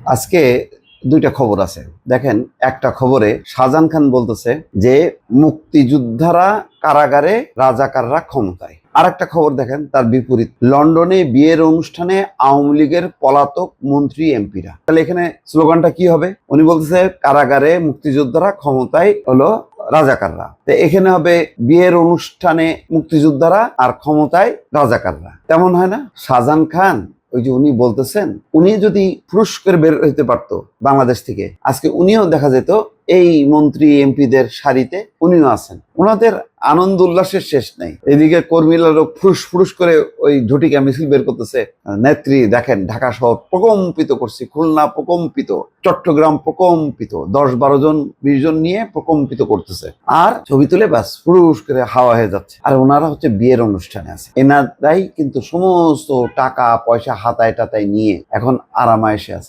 আজকে দুইটা খবর আছে। দেখেন, একটা খবরে শাহজাহান খান বলতেছে যে মুক্তিযোদ্ধারা কারাগারে, রাজাকাররা ক্ষমতায়। আর একটা খবর দেখেন তার বিপরীত, লন্ডনে বিয়ের অনুষ্ঠানে আওয়ামী লীগের পলাতক মন্ত্রী এমপিরা। তাহলে এখানে স্লোগানটা কি হবে? উনি বলতেছে কারাগারে মুক্তিযোদ্ধারা, ক্ষমতায় হলো রাজাকাররা। তো এখানে হবে বিয়ের অনুষ্ঠানে মুক্তিযোদ্ধারা আর ক্ষমতায় রাজাকাররা। তেমন হয় না? শাহজাহান খান ওই যে উনি বলতেছেন, উনি যদি ফুরুস করে বের হইতে পারতো বাংলাদেশ থেকে, আজকে উনিও দেখা যেত এই মন্ত্রী এমপিদের সারিতে উনিও আছেন। ওনাদের আনন্দ উল্লাসের শেষ নাই। এদিকে কর্মীরা লোক ফুরুস ফুরুস করে ওই ঝটিকা মিছিল বের করতেছে। নেত্রী দেখেন ঢাকা শহর প্রকম্পিত করছি, খুলনা প্রকম্পিত, চট্টগ্রাম প্রকম্পিত, 10-12 জন 20 জন নিয়ে প্রকম্পিত করতেছে। আর ছবি তুলে ব্যাস ফুরুস করে হাওয়া হয়ে যাচ্ছে। আর ওনারা হচ্ছে বিয়ের অনুষ্ঠানে আছে। এনারাই কিন্তু সমস্ত টাকা পয়সা হাতায় টাতায় নিয়ে এখন আরামায়েশে আছে।